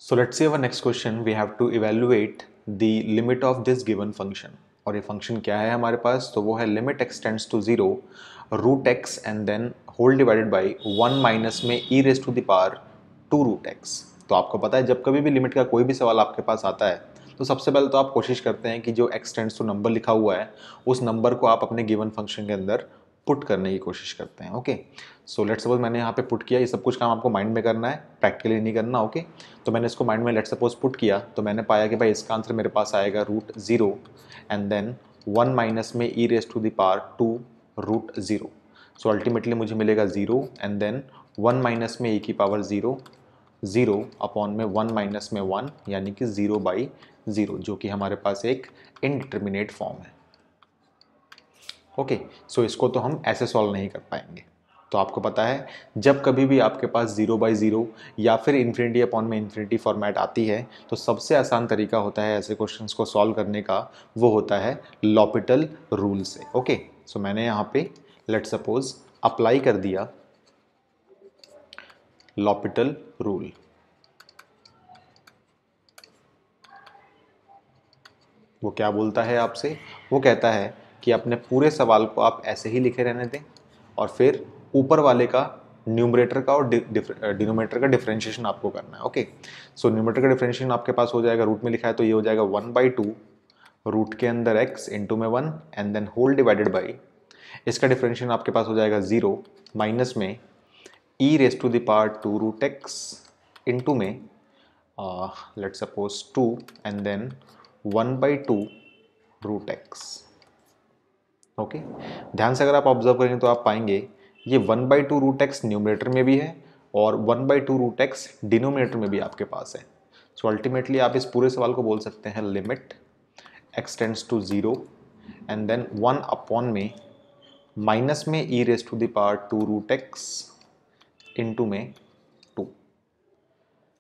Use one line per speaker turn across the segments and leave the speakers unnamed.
So let's see our next question. We have to evaluate the limit of this given function. और ये function क्या है हमारे पास, तो वो है limit x tends to zero root x and then whole divided by one minus में e raise to the power two root x. तो आपको पता है जब कभी भी लिमिट का कोई भी सवाल आपके पास आता है तो सबसे पहले तो आप कोशिश करते हैं कि जो एक्स टेंड्स टू नंबर लिखा हुआ है उस नंबर को आप अपने गिवन फंक्शन के अंदर पुट करने की कोशिश करते हैं। ओके, सो लेट्स सपोज मैंने यहाँ पे पुट किया, ये सब कुछ काम आपको माइंड में करना है, प्रैक्टिकली नहीं करना। ओके, तो मैंने इसको माइंड में लेट्स सपोज पुट किया तो मैंने पाया कि भाई इसका आंसर मेरे पास आएगा root zero and then one minus में e raise to the power two root zero. So ultimately मुझे मिलेगा zero and then one minus में ई की पावर ज़ीरो, ज़ीरो अपॉन में वन माइनस में वन, यानी कि ज़ीरो बाई ज़ीरो, जो कि हमारे पास एक इनडिटर्मिनेट फॉर्म है। ओके, सो इसको तो हम ऐसे सॉल्व नहीं कर पाएंगे। तो आपको पता है जब कभी भी आपके पास ज़ीरो बाई ज़ीरो या फिर इन्फिनिटी अपॉन में इन्फिनिटी फॉर्मेट आती है तो सबसे आसान तरीका होता है ऐसे क्वेश्चंस को सॉल्व करने का, वो होता है लॉपिटल रूल से। ओके, सो मैंने यहाँ पे लेट्स सपोज अप्लाई कर दिया लॉपिटल रूल। वो क्या बोलता है आपसे, वो कहता है कि अपने पूरे सवाल को आप ऐसे ही लिखे रहने दें और फिर ऊपर वाले का न्यूमरेटर का और डिनोमिनेटर का डिफरेंशिएशन आपको करना है। ओके, सो न्यूमरेटर का डिफरेंशिएशन आपके पास हो जाएगा, रूट में लिखा है तो ये हो जाएगा वन बाई टू रूट के अंदर x इंटू में one and then whole divided by, इसका डिफरेंशिएशन आपके पास हो जाएगा ज़ीरो माइनस में e raise to the power two root x into में let's suppose two and then one by two root x. Okay, ध्यान से अगर आप ऑब्जर्व करेंगे तो आप पाएंगे ये one by two root x numerator में भी है और one by two root x denominator में भी आपके पास है। सो अल्टीमेटली आप इस पूरे सवाल को बोल सकते हैं limit x tends to zero and then one upon में माइनस में e raise to the power two root x into में टू।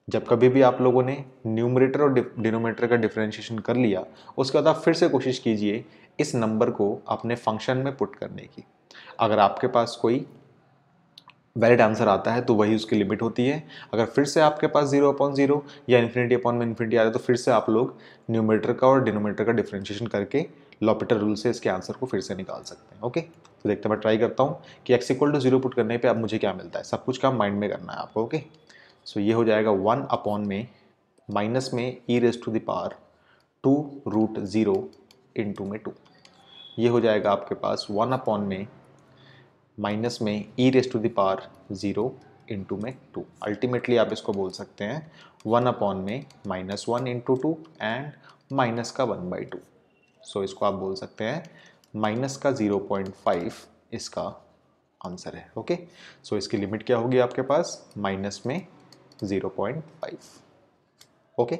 जब कभी भी आप लोगों ने न्यूमरेटर और डिनोमिनेटर का डिफरेंशिएशन कर लिया उसके बाद आप फिर से कोशिश कीजिए इस नंबर को अपने फंक्शन में पुट करने की। अगर आपके पास कोई वैलिड आंसर आता है तो वही उसकी लिमिट होती है। अगर फिर से आपके पास जीरो अपॉन जीरो या इन्फिनिटी अपॉन में इन्फिनिटी आ रहा है तो फिर से आप लोग न्यूमरेटर का और डिनोमिनेटर का डिफरेंशिएशन करके लॉपिटल रूल से इसके आंसर को फिर से निकाल सकते हैं। ओके, तो देखते हैं, मैं ट्राई करता हूँ कि x equal to zero put करने पर अब मुझे क्या मिलता है। सब कुछ काम माइंड में करना है आपको। ओके, सो ये हो जाएगा वन अपॉन में माइनस में e raise to the power two root zero into में टू। ये हो जाएगा आपके पास वन अपॉन में माइनस में e raise to the power zero into में टू। अल्टीमेटली आप इसको बोल सकते हैं वन अपॉन में minus one into two and minus का वन बाई टू। सो इसको आप बोल सकते हैं माइनस का 0.5 इसका आंसर है। ओके, सो इसकी लिमिट क्या होगी आपके पास, माइनस में 0.5। ओके।